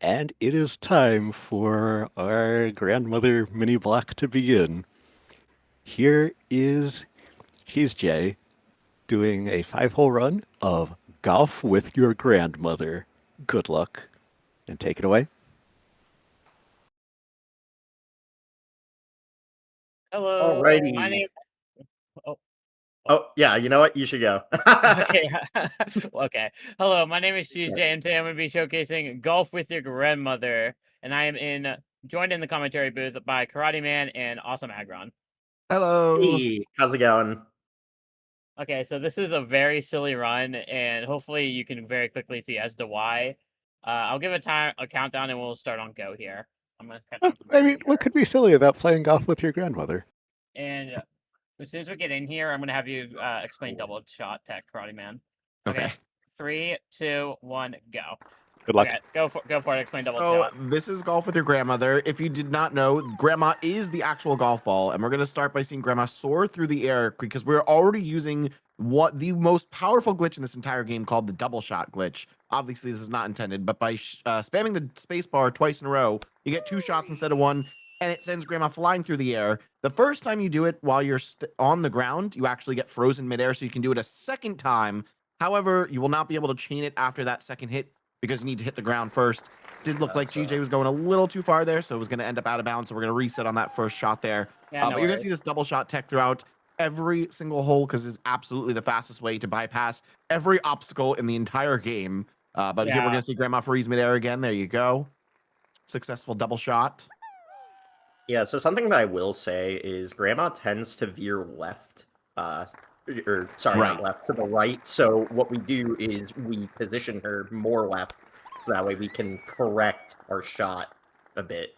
And it is time for our grandmother mini block to begin. Here is CheeseJay doing a 5-hole run of golf with your grandmother. Good luck, and take it away. Hello, my Alrighty. name. Oh, Oh, yeah, you know what? You should go. okay. Okay. Hello, my name is CheeseJay, and today I'm going to be showcasing golf with your grandmother, and I am joined in the commentary booth by Karate Man and Awesome Agron. Hello. Hey, how's it going? Okay, so this is a very silly run, and hopefully you can very quickly see as to why. I'll give a countdown, and we'll start on go here. I'm gonna cut down from my I mean, screen what here. could be silly about playing golf with your grandmother? And as soon as we get in here, I'm gonna have you explain double shot tech, Karate Man. Okay. Okay. 3, 2, 1, go. Good luck. Okay, go for it. Explain double So shot. this is golf with your grandmother. If you did not know, grandma is the actual golf ball, and we're gonna start by seeing grandma soar through the air because we're already using what the most powerful glitch in this entire game called the double shot glitch. Obviously, this is not intended, but by spamming the space bar twice in a row, you get 2 shots instead of 1, and it sends grandma flying through the air. The first time you do it while you're on the ground, you actually get frozen midair, so you can do it a second time. However, you will not be able to chain it after that second hit because you need to hit the ground first. Did look like GJ was going a little too far there, so it was going to end up out of bounds. So we're going to reset on that first shot there. Yeah, no but you're going to worries. see this double shot tech throughout every single hole because it's absolutely the fastest way to bypass every obstacle in the entire game. But here we're going to see Grandma freeze midair again. There you go. Successful double shot. Yeah, so something that I will say is Grandma tends to veer left, or sorry, Right. not left, to the right. So what we do is we position her more left, so that way we can correct our shot a bit.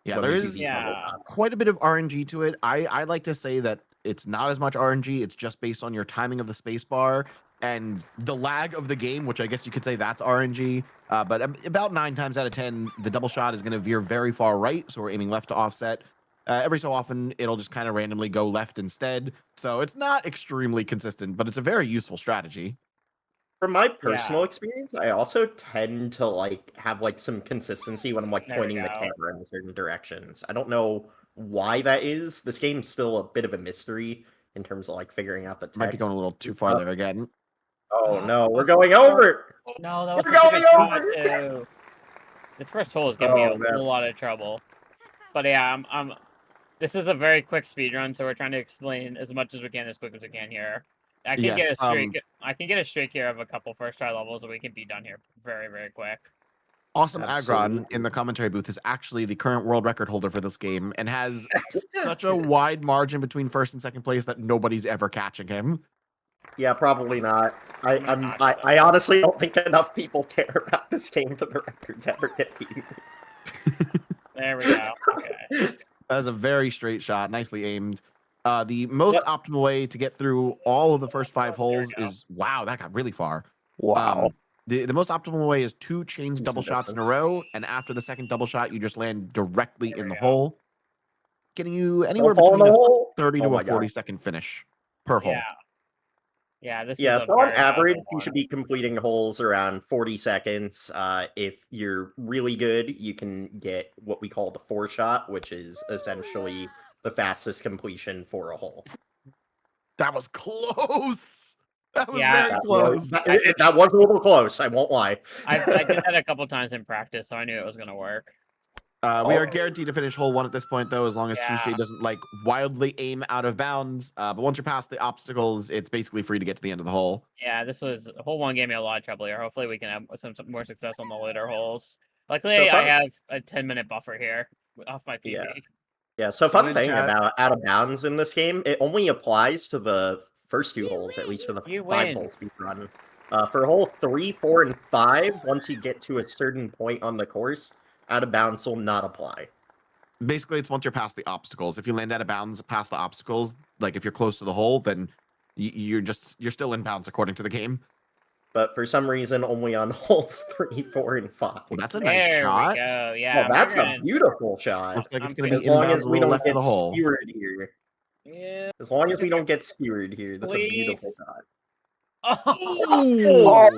Yeah, when there we do is these double shots. quite a bit of RNG to it. I like to say that it's not as much RNG. It's just based on your timing of the space bar and the lag of the game, which I guess you could say that's RNG. But about 9 times out of 10, the double shot is going to veer very far right. So we're aiming left to offset. Every so often, it'll just kind of randomly go left instead. So it's not extremely consistent, but it's a very useful strategy. From my personal experience, I also tend to have some consistency when I'm pointing the camera in certain directions. I don't know why that is. This game's still a bit of a mystery in terms of figuring out the tech. Might be going a little too far there again. Oh no, we're going over! No, that was We're such a going good shot over! too. This first hole is giving me a man. whole lot of trouble. But yeah, this is a very quick speed run, so we're trying to explain as much as we can, as quick as we can here. I can get a streak. I can get a streak here of a couple first try levels, and we can be done here very, very quick. Awesome Absolutely. Agron in the commentary booth is actually the current world record holder for this game and has such a wide margin between first and second place that nobody's ever catching him. Yeah, probably not. I honestly don't think enough people care about this game for the record to ever get beaten. There we go. Okay. That was a very straight shot, nicely aimed. The most optimal way to get through all of the first 5 holes is wow, that got really far. Wow. The most optimal way is 2 chains double shots in a row, and after the second double shot, you just land directly in the hole, getting you anywhere between a 30 to a 40-second finish per hole. Yeah, this is so on average, you should be completing holes around 40 seconds. If you're really good, you can get what we call the 4-shot, which is essentially the fastest completion for a hole. That was close. That was Yeah, very close. That was a little close, I won't lie. I did that a couple times in practice, so I knew it was going to work. We are guaranteed to finish hole 1 at this point, though, as long as CheeseJay doesn't wildly aim out of bounds. But once you're past the obstacles, it's basically free to get to the end of the hole. Yeah, hole 1 gave me a lot of trouble here. Hopefully, we can have some more success on the later holes. Luckily, I have a 10-minute buffer here off my PB. Yeah, so fun thing about out of bounds in this game, it only applies to the first 2 holes, at least for the 5-hole speed run. For hole 3, 4, and 5, once you get to a certain point on the course, out of bounds will not apply. Basically, it's once you're past the obstacles. If you land out of bounds past the obstacles, like if you're close to the hole, then you're still in bounds according to the game. But for some reason, only on holes 3, 4, and 5. Well, that's a nice shot. There we go. Yeah, that's a beautiful shot. Looks like it's going to be as long as we we don't left get of the hole. skewered here. Yeah. As long as we don't get skewered here, that's a beautiful shot. Oh,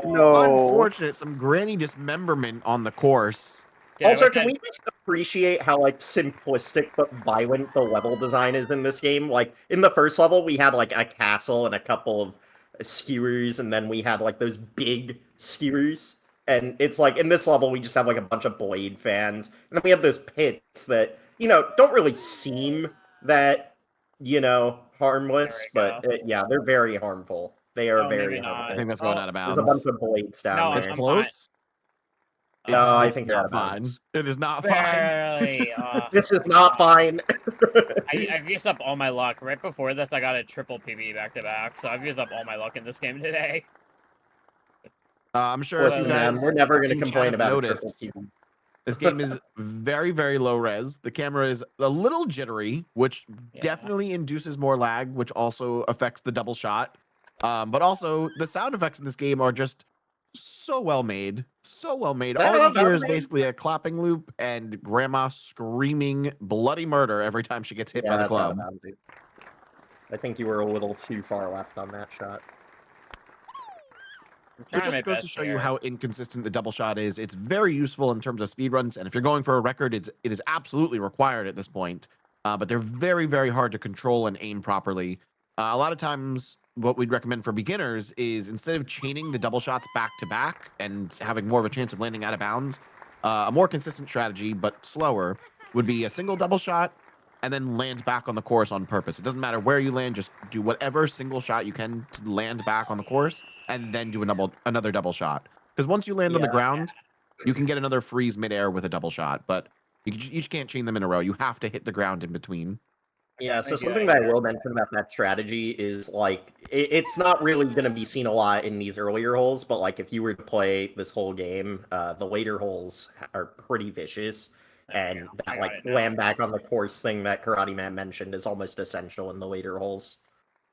no. Unfortunate. Some granny dismemberment on the course. Dude, Also, can we just appreciate how like simplistic but violent the level design is in this game? Like in the first level, we had like a castle and a couple of skewers, and then we had like those big skewers. And it's like in this level, we just have like a bunch of blade fans, and then we have those pits that don't really seem that harmless, but yeah, they're very harmful. They are very harmful. I think that's going out of bounds. There's a bunch of blades down there. It's close. No, I think you're out of fine. bounds. It is not Barely, fine. This is not fine. I've used up all my luck. Right before this, I got a triple PB back to back, so I've used up all my luck in this game today. I'm sure Listen, you guys, we're never going to in complain chat about a noticed, triple PB. This game is very, very low res. The camera is a little jittery, which definitely induces more lag, which also affects the double shot. But also, the sound effects in this game are just so well made. So well made. All you hear is basically a clapping loop and grandma screaming bloody murder every time she gets hit by the club. I think you were a little too far left on that shot. So it just goes to show you how inconsistent the double shot is. It's very useful in terms of speedruns, and if you're going for a record, it is absolutely required at this point. But they're very, very hard to control and aim properly. A lot of times, what we'd recommend for beginners is instead of chaining the double shots back to back and having more of a chance of landing out of bounds, a more consistent strategy, but slower, would be a single double shot and then land back on the course on purpose. It doesn't matter where you land, just do whatever single shot you can to land back on the course and then do another double shot. Because once you land on the ground, you can get another freeze midair with a double shot, but you just can't chain them in a row. You have to hit the ground in between. Yeah, so something that I will mention about that strategy is, like, it's not really going to be seen a lot in these earlier holes, but, like, if you were to play this whole game, the later holes are pretty vicious, and that, like, land back on the course thing that Karate Man mentioned is almost essential in the later holes.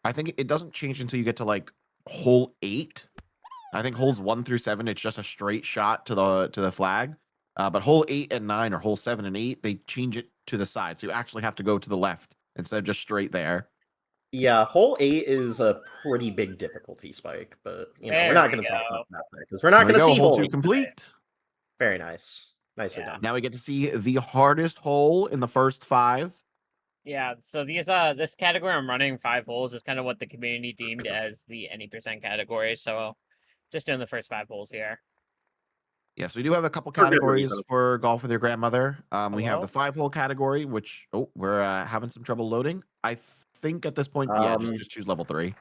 I think it doesn't change until you get to, like, hole 8. I think holes 1 through 7, it's just a straight shot to the flag. But hole 8 and 9, or hole 7 and 8, they change it to the side, so you actually have to go to the left instead of just straight there. Yeah, hole 8 is a pretty big difficulty spike, but we're not going to talk about that because we're not going to see hole 2 complete. Very nice. Nicely done. Now we get to see the hardest hole in the first 5. Yeah, so this category I'm running 5 holes is kind of what the community deemed as the any % category. So just doing the first 5 holes here. Yes, we do have a couple categories for golf with your grandmother. We have the 5-hole category, which we're having some trouble loading. I think at this point, just choose level 3.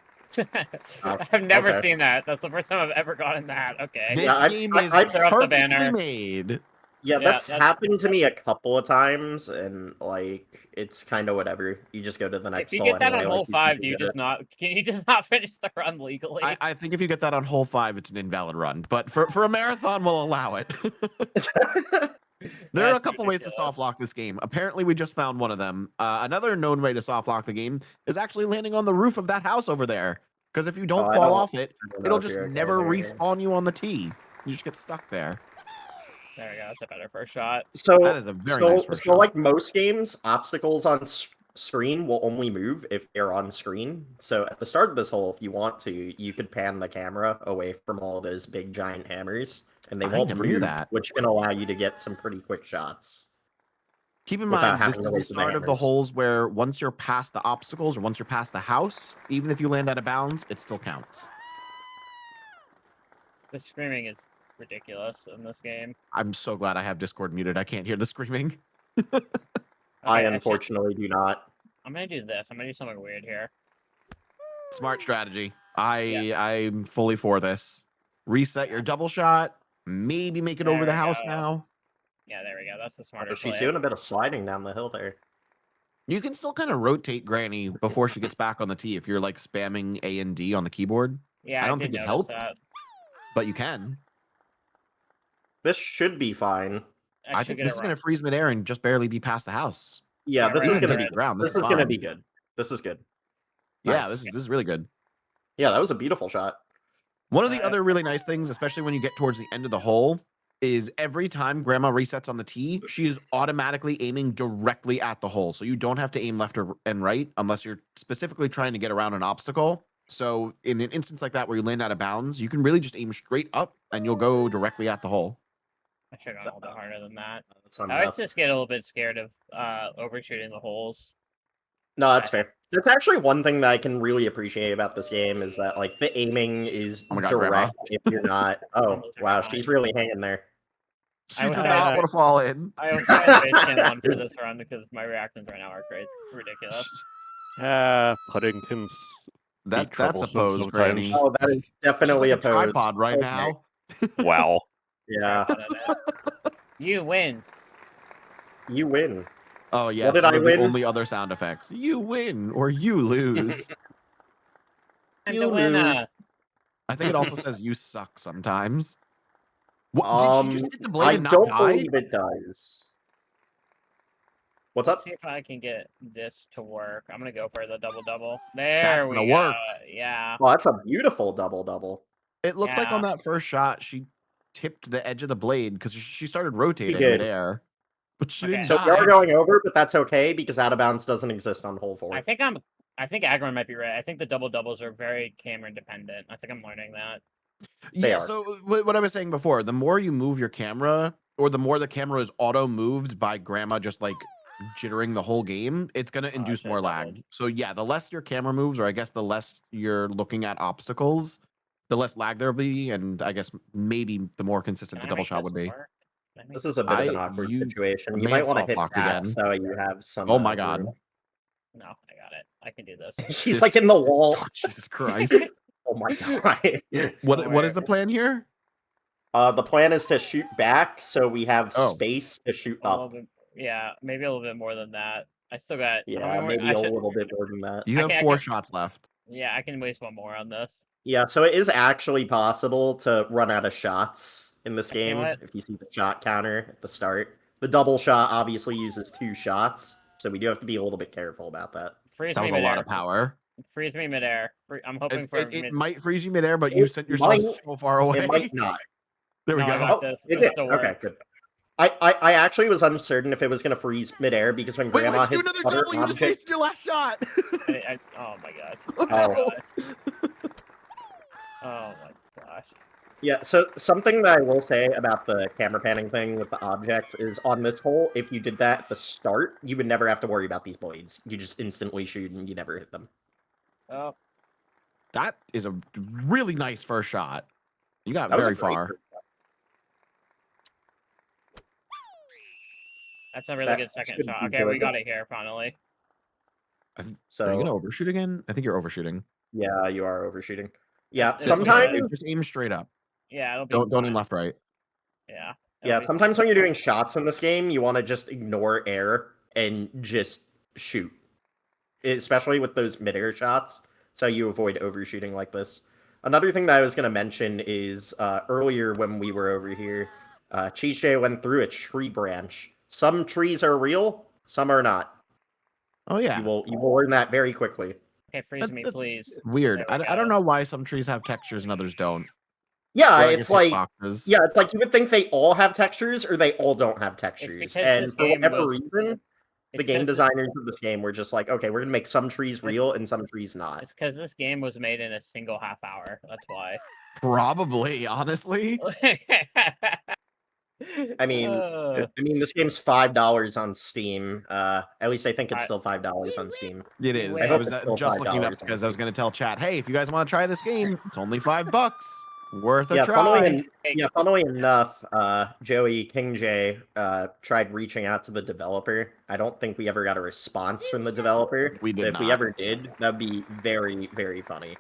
I've never seen that. That's the first time I've ever gotten that. Okay. This game is perfectly made. Yeah, that's happened to me a couple of times, and like it's kind of whatever. You just go to the next. If you get that on hole 5, can you just not finish the run legally? I think if you get that on hole 5, it's an invalid run. But for a marathon, we'll allow it. There are a couple ways to soft lock this game. Apparently, we just found one of them. Another known way to soft lock the game is actually landing on the roof of that house over there. Because if you don't fall off it, it'll just never respawn you on the tee. You just get stuck there. There we go. That's a better first shot. So that is a very nice first shot. Like most games, obstacles on screen will only move if they're on screen. So at the start of this hole, if you want to, you could pan the camera away from all those big giant hammers, and they won't move, which can allow you to get some pretty quick shots. Keep in mind, this is the start of the holes where once you're past the obstacles or once you're past the house, even if you land out of bounds, it still counts. The screaming is ridiculous in this game. I'm so glad I have Discord muted. I can't hear the screaming. I unfortunately do not. I'm gonna do this. I'm gonna do something weird here. Smart strategy. I'm fully for this. Reset your double shot. Maybe make it over the house now. Yeah, there we go. That's the smarter She's doing a bit of sliding down the hill there. You can still kind of rotate Granny before she gets back on the tee if you're like spamming A and D on the keyboard. Yeah, I don't think it helps, that. But you can. This should be fine. I think this is going to freeze midair and just barely be past the house. Yeah, this is going to be ground. This is going to be good. This is good. Yeah, this is really good. Yeah, that was a beautiful shot. One of the other really nice things, especially when you get towards the end of the hole, is every time Grandma resets on the tee, she is automatically aiming directly at the hole. So you don't have to aim left and right unless you're specifically trying to get around an obstacle. So in an instance like that where you land out of bounds, you can really just aim straight up and you'll go directly at the hole. I should have gone a little bit harder than that. That's I enough. always just get a little bit scared of overshooting the holes. No, that's fair. That's actually one thing that I can really appreciate about this game is that like the aiming is Oh my God, direct Grandma. if you're not. Oh wow, she's really hanging there. She I does was not trying want to fall in. I was trying to base cam on for this run because my reactions right now are great. It's ridiculous. Pudding can be That's troublesome opposed, sometimes. Granny. Oh, that is She's definitely like a opposed. tripod right Okay. now. Wow. Yeah, You win. you win. Oh yes, What did one I of the win? only other sound effects. You win or you lose. And You the winner. lose. I think it also says you suck sometimes. What, did she just hit the blade I and not don't die? believe it does. What's Let's up? see if I can get this to work. I'm gonna go for the double. There That's we gonna go. work. Yeah. Oh, that's a beautiful double. It looked like on Yeah. that first shot, she tipped the edge of the blade because she started rotating did. midair. But she Okay. didn't So die. we are going over, but that's okay because out of bounds doesn't exist on hole 4. I think Agron might be right. I think the doubles are very camera dependent. I think I'm learning that. They Yeah, are. so what I was saying before, the more you move your camera, or the more the camera is auto moved by Grandma just like jittering the whole game, it's going to induce should've more doubled. lag. So yeah, the less your camera moves, or I guess the less you're looking at obstacles, the less lag there'll be, and I guess maybe the more consistent Can the I double make shot would this be. work? Can I make This is a bit of an awkward you situation. You may might have want to soft hit locked that again. so you have some. Oh my God. room. No, I got it. I can do this. She's This- like in the wall. Oh, Jesus Christ. Oh my God. What is the plan here? The plan is to shoot back so we have Oh. space to shoot A little up. bit, yeah, maybe a little bit more than that. I still got. how Yeah, many more- maybe I a should- little bit more than that. You I have can- 4 shots left. Yeah, I can waste one more on this. Yeah, so it is actually possible to run out of shots in this Okay, game what? if you see the shot counter at the start. The double shot obviously uses 2 shots, so we do have to be a little bit careful about that. Freeze That me was a lot midair. of power. Freeze me midair. I'm hoping for. It might freeze you midair, but you It sent yourself might- so far away. It might not. There we No, I go. got this. It This did. still Okay, works. good. I actually was uncertain if it was going to freeze midair because when Wait, Grandma why'd you do hits another other double? You just objects... wasted your last shot. Oh my god. Oh. Oh my gosh. Yeah, so something that I will say about the camera panning thing with the objects is on this hole, if you did that at the start, you would never have to worry about these blades. You just instantly shoot and you never hit them. Oh, That is a really nice first shot. You got That was a very great far. first shot. that's a really That good second should shot. be Okay, we good. got it here finally. Are you So, gonna overshoot again? I think you're overshooting. yeah, you are overshooting. Yeah, It's okay. sometimes... Just aim straight up. Yeah, it'll be. Don't aim fine. left, right. Yeah. Yeah, it'll be sometimes fine. when you're doing shots in this game, you want to just ignore air and just shoot. Especially with those mid-air shots. That's how you avoid overshooting like this. Another thing that I was going to mention is earlier when we were over here, CheeseJay went through a tree branch. Some trees are real, some are not. Oh yeah. You will learn that very quickly. Okay, freeze me, That's please. weird. There we I don't go. know why some trees have textures and others don't. Yeah, Or I it's guess like boxes. yeah, it's like you would think they all have textures or they all don't have textures. because And this for game whatever was- reason, the It's game 'cause designers of this game were just like, okay, we're gonna make some trees real It's- and some trees not. It's because this game was made in a single half hour. That's why. Probably, honestly. I mean, this game's $5 on Steam. At least I think it's still $5 on Steam. It is. Wait. I I hope was it's still just looking up $5 because I was going to tell chat, hey, if you guys want to try this game, it's only $5. Worth a Yeah, try. funnily enough, Joey CheeseJay tried reaching out to the developer. I don't think we ever got a response from the developer. We did But if we not. ever did, that'd be very, very funny.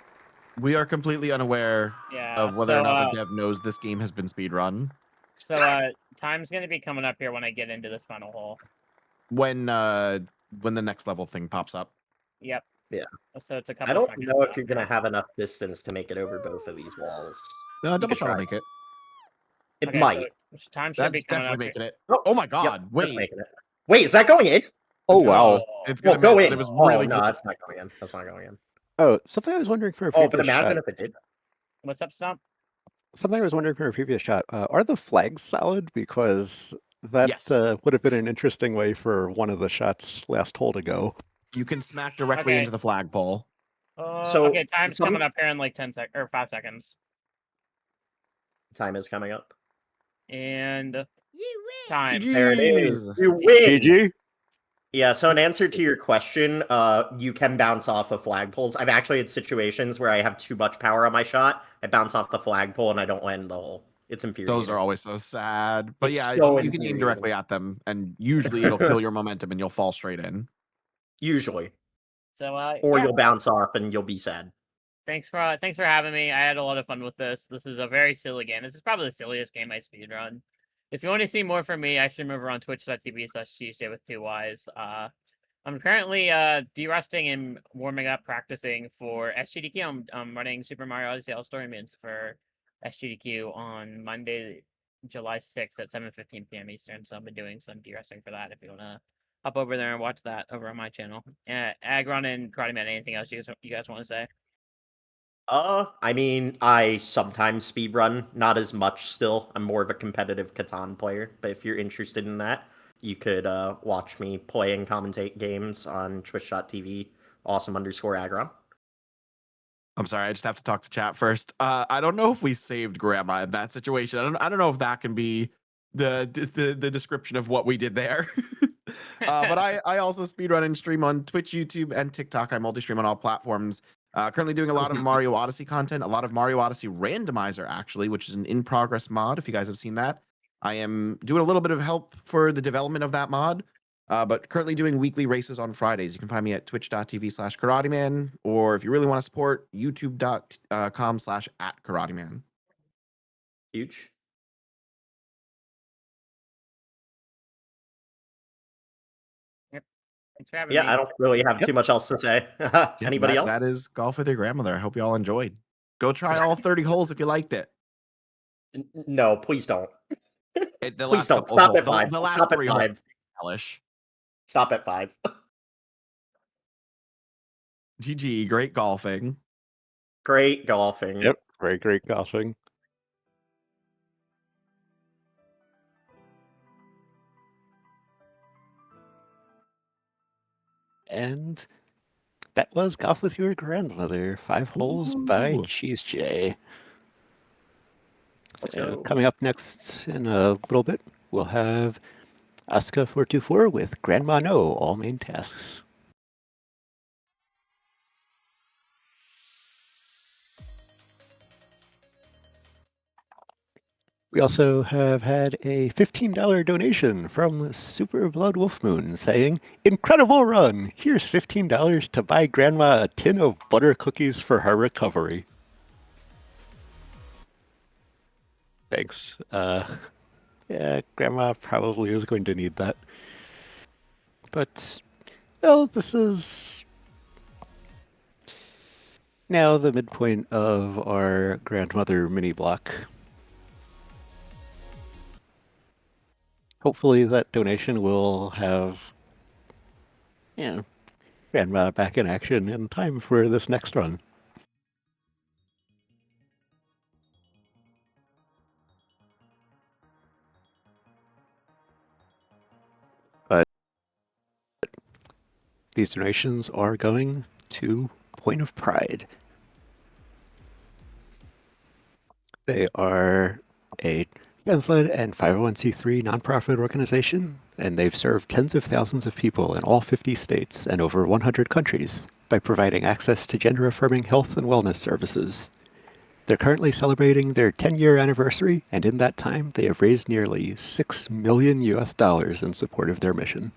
We are completely unaware Yeah. of whether or so, not the dev knows this game has been speedrun. So time's gonna be coming up here when I get into this final hole. When the next level thing pops up. Yep. Yeah. So it's a couple. I don't seconds know if out. you're gonna have enough distance to make it over both of these walls. Double could shot will try. make it. It Okay, might. So time should That's be coming up. definitely making here. it. Oh my Yep, god, that's wait. making it. Wait, is that going in? Oh, It's wow. close. It's Well, gonna go miss, in. but it was Oh, really no, close. that's not going in. That's not going in. Oh, something I was wondering from a Oh, previous but imagine shot. if it did. What's up, Stump? Something I was wondering from a previous shot. Are the flags solid? Because that Yes. would have been an interesting way for one of the shots last hole to go. You can smack directly Okay. into the flagpole. Okay, time's coming up here in like 10 seconds or 5 seconds. Time is coming up. And You win. time. There it is. You win. GG. Yeah, so in answer to your question, you can bounce off of flagpoles. I've actually had situations where I have too much power on my shot. I bounce off the flagpole and I don't land the hole. It's infuriating. Those are always so sad. But It's yeah, so you can aim directly at them, and usually it'll kill your momentum and you'll fall straight in. Usually. So or yeah. you'll bounce off and you'll be sad. Thanks for having me. I had a lot of fun with this. This is a very silly game. This is probably the silliest game I speedrun. If you want to see more from me, I should move over on twitch.tv/CheeseJay with 2 Ys. I'm currently de-rusting and warming up, practicing for SGDQ. I'm running Super Mario Odyssey All-Story Mids for SGDQ on Monday, July 6th at 7:15 p.m. Eastern. So I've been doing some de-rusting for that. If you want to hop over there and watch that over on my channel. Agron and Karate Man, anything else you guys want to say? I mean, I sometimes speedrun, not as much still. I'm more of a competitive Catan player, but if you're interested in that, you could watch me play and commentate games on twitch.tv, awesome_Agron. I'm sorry, I just have to talk to chat first. I don't know if we saved Grandma in that situation. I don't know if that can be the description of what we did there. But I also speedrun and stream on Twitch, YouTube, and TikTok. I multi-stream on all platforms. Currently doing a lot of Mario Odyssey content, a lot of Mario Odyssey Randomizer, actually, which is an in-progress mod, if you guys have seen that. I am doing a little bit of help for the development of that mod, but currently doing weekly races on Fridays. You can find me at twitch.tv/KarateMan, or if you really want to support, youtube.com/@KarateMan. Huge. Thanks for having me. I don't really have too much else to say. Anybody else? That is Golf with Your Grandmother. I hope you all enjoyed. Go try all 30 holes if you liked it. No, please don't. Please don't. Stop at 5. The last Stop at 3 5. Hellish. Stop at 5. GG, great golfing. Great golfing. Yep, great golfing. And that was Golf with Your Grandmother, 5 holes by CheeseJay. So coming up next in a little bit, we'll have Asuka424 with Grandma No, all main tasks. We also have had a $15 donation from Super Blood Wolf Moon saying, "Incredible run! Here's $15 to buy Grandma a tin of butter cookies for her recovery." Thanks. Yeah, Grandma probably is going to need that. But, well, this is now the midpoint of our grandmother mini block. Hopefully that donation will have, Grandma back in action in time for this next run. But these donations are going to Point of Pride. They are a trans-led and 501c3 nonprofit organization, and they've served tens of thousands of people in all 50 states and over 100 countries by providing access to gender-affirming health and wellness services. They're currently celebrating their 10-year anniversary, and in that time, they have raised nearly $6 million in support of their mission.